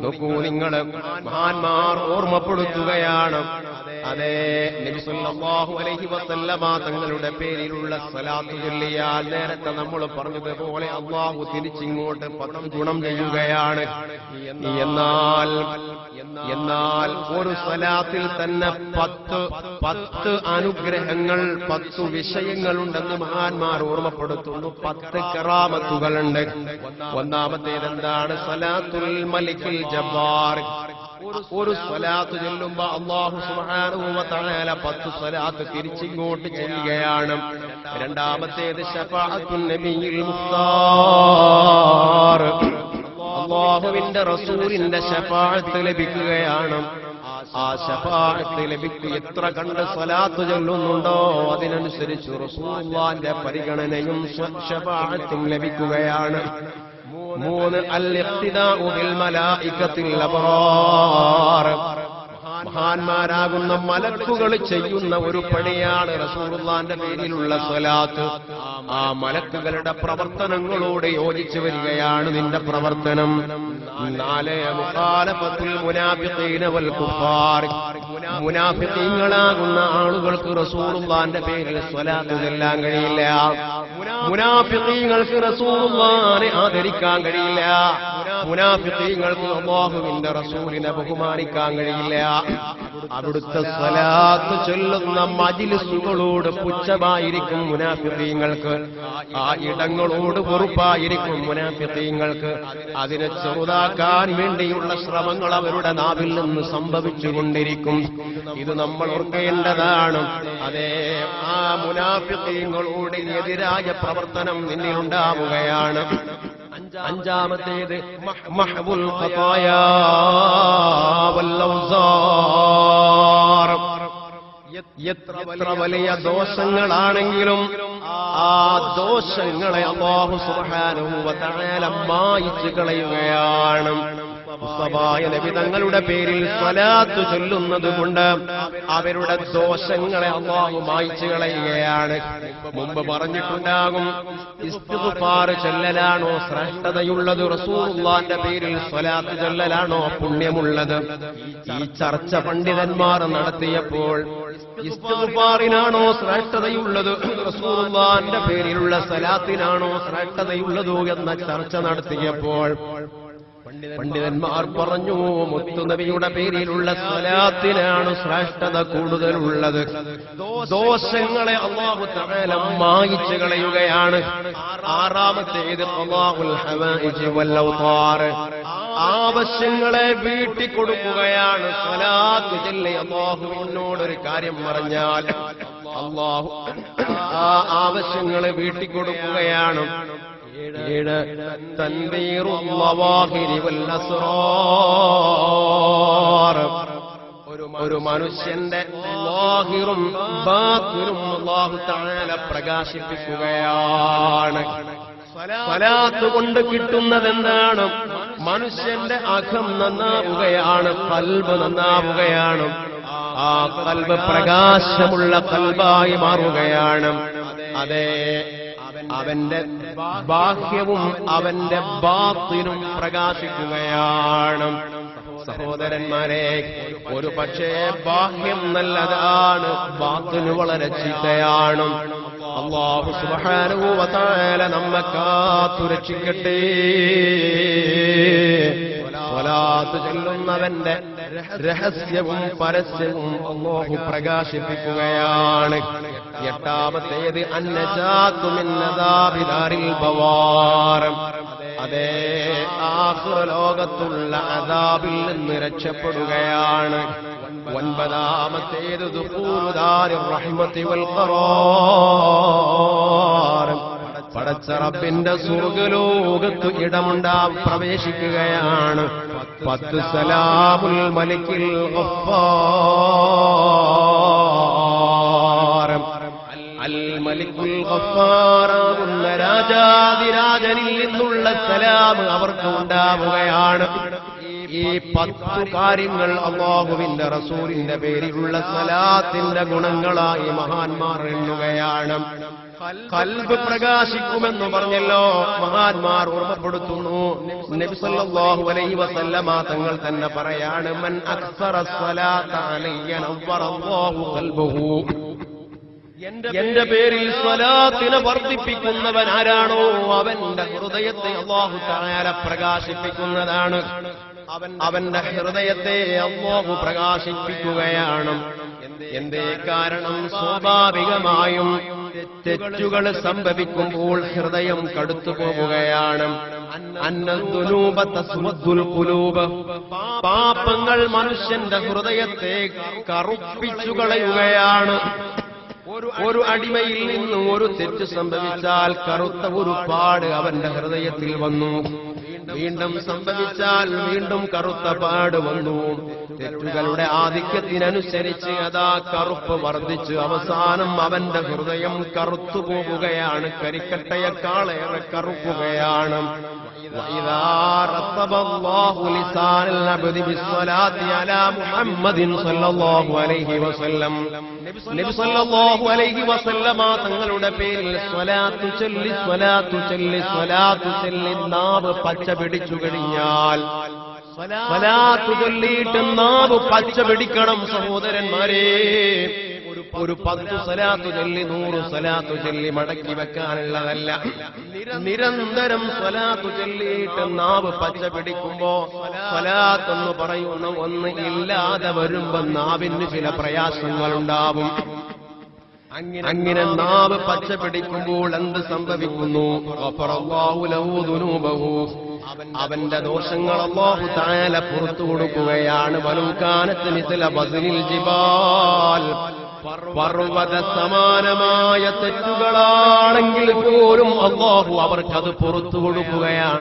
നോക്കൂ നിങ്ങൾ, മഹാന്മാർ ഓർമ്മപ്പെടുത്തുകയാണ്. അതേ, നബി സല്ലല്ലാഹു അലൈഹി വസല്ലമ തങ്ങളുടെ പേരിലുള്ള സ്വലാത്ത് ചൊല്ലിയാൽ നേരത്തെ നമ്മൾ പറഞ്ഞതുപോലെ അല്ലാഹു തിരിച്ചിങ്ങോട്ട് 10 ഗുണം ചെയ്യുകയാണ്. എന്നാൽ ഒരു സ്വലാത്തിൽ തന്നെ 10 അനുഗ്രഹങ്ങൾ, 10 വിഷയങ്ങളുണ്ടെന്ന് മഹാന്മാർ ഓർമ്മപ്പെടുത്തുന്നു. 10 കറാമത്തുകളുണ്ട്. ഒന്നാമത്തേത് എന്താണ്? സ്വലാത്തുൽ മലിക്കുൽ ജബ്ബാർ. ഒരു സ്വലാത്ത് ചൊല്ലുമ്പോ അല്ലാഹു സുബ്ഹാനഹു വ തആല 10 സ്വലാത്ത് തിരിച്ചിങ്ങോട്ട് ചെയ്യുകയാണ്. രണ്ടാമത്തേത് ശഫാഅത്തുൻ നബിയിൽ മുഖ്താർ. അല്ലാഹുവിന്റെ റസൂലിന്റെ ശഫാഅത്ത് ലഭിക്കുകയാണ്. ആ ശഫാഅത്ത് ലഭിക്കുക എത്ര കണ്ട് സ്വലാത്ത് ചൊല്ലുന്നുണ്ടോ അതിനനുസരിച്ച് റസൂലുള്ളാഹിന്റെ പരിഗണനയും ശഫാഅത്തും ലഭിക്കുകയാണ്. 3 അൽ-ഇഖ്തിദാഉ ബിൽ മലായികത്തിൽ അബ്റാർ. മഹാന്മാരാകുന്ന മലക്കുകൾ ചെയ്യുന്ന ഒരു പണിയാണ് റസൂലുള്ളാഹിന്റെ പേരിലുള്ള സ്വലാത്ത്. ആ മലക്കുകളുടെ പ്രവർത്തനങ്ങളോട് യോജിച്ചു വരികയാണ് നിന്റെ പ്രവർത്തനം. 4 മുഖാലഫത്തുൽ മുനാഫിഖീന വൽ കുഫാർ. മുനാഫിഖീങ്ങളാകുന്ന ആളുകൾക്ക് റസൂലുള്ളാഹിന്റെ പേരിൽ സ്വലാത്ത് ചൊല്ലാൻ കഴിയില്ല. മുനാഫിഖീങ്ങൾക്ക് റസൂലുള്ളാഹിനെ ആദരിക്കാൻ കഴിയില്ല. മുനാഫിഖീങ്ങൾക്ക് അല്ലാഹുവിന്റെ റസൂലിനെ ബഹുമാനിക്കാൻ കഴിയില്ല. അവിടുത്തെ സ്വലാത്ത് ചൊല്ലുന്ന മജ്ലിസുകളോട് പുച്ഛമായിരിക്കും മുനാഫിഖീങ്ങൾക്ക്. ആ ഇടങ്ങളോട് വെറുപ്പായിരിക്കും മുനാഫിഖീങ്ങൾക്ക്. അതിനെ ചെറുതാക്കാൻ വേണ്ടിയുള്ള ശ്രമങ്ങൾ അവരുടെ നാവിൽ നിന്ന് സംഭവിച്ചുകൊണ്ടിരിക്കും. ഇത് നമ്മൾ ഓർക്കേണ്ടതാണ്. അതേ, ആ മുനാഫിഖീങ്ങളോട് എതിരായ പ്രവർത്തനം നിന്നിലുണ്ടാവുകയാണ്. അഞ്ചാമത്തേത് മഹ്ബുൽ ഖതായാ വൽ ഔസാർ. എത്ര വലിയ ദോഷങ്ങളാണെങ്കിലും ആ ദോഷങ്ങളെ അല്ലാഹു സുബ്ഹാനഹു വ തആല മായിച്ചു കളയുകയാണ്. മുസ്തഫായ നബി തങ്ങളുടെ പേരിൽ സ്വലാത്ത് ചൊല്ലുന്നത് കൊണ്ട് അവരുടെ ദോഷങ്ങളെ അല്ലാഹു മായിച്ചു കളയുകയാണ്. മുമ്പ് പറഞ്ഞിട്ടുണ്ടാകും, ഇസ്തിഗ്ഫാർ ചൊല്ലലാണോ ശ്രേഷ്ഠതയുള്ളത്, റസൂലുള്ളാഹിന്റെ പേരിൽ സ്വലാത്ത് ചൊല്ലലാണോ പുണ്യമുള്ളത്? ഈ ചർച്ച പണ്ഡിതന്മാർ നടത്തിയപ്പോൾ ഇസ്തിഗ്ഫാറിനാണോ ശ്രേഷ്ഠതയുള്ളത്, റസൂലുള്ളാഹിന്റെ പേരിലുള്ള സ്വലാത്തിനാണോ ശ്രേഷ്ഠതയുള്ളത് എന്ന ചർച്ച നടത്തിയപ്പോൾ പണ്ഡിതന്മാർ പറഞ്ഞു, മുത്തുനബിയുടെ പേരിലുള്ള സ്വലാത്തിനാണ് ശ്രേഷ്ഠത കൂടുതലുള്ളത്. ദോഷങ്ങളെ അല്ലാഹു തആല മായിച്ചു കളയുകയാണ്. ആറാമത്തേത് ഖളാഉൽ ഹവായിജ് വൽ ഔതാർ. ആവശ്യങ്ങളെ വീട്ടിക്കൊടുക്കുകയാണ്. സ്വലാത്ത് ചൊല്ലി അല്ലാഹുവിനോടൊരു കാര്യം പറഞ്ഞാൽ അല്ലാഹു ആ ആവശ്യങ്ങളെ വീട്ടിക്കൊടുക്കുകയാണ്. 7 തൻവീറുൽ ലവാഹിരി വൽ അസ്റാർ. ഒരു മനുഷ്യന്റെ ലാഹിറും ബാത്തിനും അല്ലാഹു തആല പ്രകാശിപ്പിക്കുകയാണ്. സ്വലാത്ത് കൊണ്ട് കിട്ടുന്നതെന്താണ്? മനുഷ്യന്റെ അകം നന്നാവുകയാണ്, ഖൽബ് നന്നാവുകയാണ്. ആ ഖൽബ് പ്രകാശമുള്ള ഖൽബായി മാറുകയാണ്. അതേ, അവന്റെ ബാഹ്യവും അവന്റെ ബാത്തിനും പ്രകാശിക്കുകയാണ്. സഹോദരന്മാരെ, ഒരു പക്ഷേ ബാഹ്യം നല്ലതാണ്, ബാത്തിന് വളരെ ചീത്തയാണ്. അല്ലാഹു സുബ്ഹാനഹു വ തആല നമ്മെ കാത്തുരക്ഷിക്കട്ടെ. സ്വലാത്ത് ചൊല്ലുന്നവന്റെ രഹസ്യവും പരസ്യവും അല്ലാഹു പ്രകാശിപ്പിക്കുകയാണ്. 8ാമത്തേത് അന്നജാതു മിൻ അദാബി ദാരിൽ ബവാർ. അതേ, ആഖിറ ലോകത്തുള്ള അദാബിൽ നിന്ന് രക്ഷപ്പെടുകയാണ്. 9ാമത്തേത് ദുഖൂലു ദാരിർ റഹ്മത്തി വൽ ഖറാർ. പടച്ച റബ്ബിന്റെ സ്വർഗ്ഗലോകത്ത് പ്രവേശിക്കുകയാണ്. 10 സലാമുൽ മലിക്കിൽ ഗഫ്ഫാർ. അൽ മലിക്കുൽ ഗഫ്ഫാറാകുന്ന രാജാതിരാജനിൽ നിന്നുള്ള സലാം അവർക്ക് ഉണ്ടാവുകയാണ്. ഈ 10 കാര്യങ്ങൾ അല്ലാഹുവിന്റെ റസൂലിന്റെ പേരിലുള്ള സലാത്തിന്റെ ഗുണങ്ങളായി മഹാന്മാർ എണ്ണുകയാണ്. ഖൽബ് പ്രകാശിക്കുമെന്ന് പറഞ്ഞല്ലോ. മഹാന്മാർ ഓർമ്മപ്പെടുത്തുന്നു. നബി സല്ലല്ലാഹു അലൈഹി വസല്ലമ തങ്ങൾ തന്നെ പറയാണ്, മൻ അക്സറ സ്വലാത അലയ്യ നവ്വറല്ലാഹു ഖൽബഹു. എന്റെ പേരിൽ സ്വലാത്തിനെ വർദ്ധിപ്പിക്കുന്നവൻ ആരാണോ അവന്റെ ഹൃദയത്തെ അല്ലാഹു തആല പ്രകാശിപ്പിക്കുന്നതാണ്. അവന്റെ ഹൃദയത്തെ അല്ലാഹു പ്രകാശിപ്പിക്കുകയാണ്. എന്തേ കാരണം? സ്വാഭാവികമായും തെറ്റുകൾ സംഭവിക്കുമ്പോൾ ഹൃദയം കടുത്തു പോവുകയാണ്. അന്നദ്ദുനൂബ തസ്വദ്ദുൽ ഖുലൂബ്. പാപങ്ങൾ മനുഷ്യന്റെ ഹൃദയത്തെ കറുപ്പിച്ചു കളയുകയാണ്. ഒരു അടിമയിൽ നിന്ന് ഒരു തെറ്റ് സംഭവിച്ചാൽ കറുത്ത ഒരു പാട് അവന്റെ ഹൃദയത്തിൽ വന്നു. വീണ്ടും സംഭവിച്ചാൽ വീണ്ടും കറുത്ത പാട് വന്നു. തെറ്റുകളുടെ ആധിക്യത്തിനനുസരിച്ച് അതാ കറുപ്പ് വർദ്ധിച്ച് അവസാനം അവന്റെ ഹൃദയം കറുത്തു പോവുകയാണ്. കരിക്കട്ടയേക്കാളേറെ കറുക്കുകയാണ്. وإذا رتب الله لسان العبد بالصلاة على محمد صلى الله عليه وسلم. നബി സല്ലല്ലാഹു അലൈഹി വസല്ലമ തങ്ങളുടെ പേരിൽ സ്വലാത്തു ചൊല്ലി സ്വലാത്തു ചൊല്ലി സ്വലാത്തു ചൊല്ലി നാവ് പച്ച പിടിച്ചു കഴിഞ്ഞാൽ, സ്വലാത്തു ചൊല്ലിയിട്ട് നാവ് പച്ച പിടിക്കണം സഹോദരന്മാരെ. ഒരു 10 സ്വലാത്തു ചൊല്ലി 100 സ്വലാത്തു ചൊല്ലി മടക്കി വെക്കാനുള്ളതല്ല. നിരന്തരം സ്വലാത്തു ചൊല്ലിയിട്ട് നാവ് പച്ച പിടിക്കുമ്പോ സ്വലാത്തെന്ന് പറയുന്ന ഒന്ന് ഇല്ലാതെ വരുമ്പോ നാവിന് ചില പ്രയാസങ്ങളുണ്ടാവും. അങ്ങനെ നാവ് പച്ച പിടിക്കുമ്പോൾ എന്ത് സംഭവിക്കുന്നു? അവന്റെ ദോഷങ്ങൾ അല്ലാഹു തആല പുറത്തു കൊടുക്കുകയാണ്. വലൗകാനത്ത് മിസ്ല ബസ്നിൽ ജിബാൽ. പർവ്വത സമാനമായ തെറ്റുകളാണെങ്കിൽ പോലും അല്ലാഹു അവർക്കത് പുറത്തു കൊടുക്കുകയാണ്.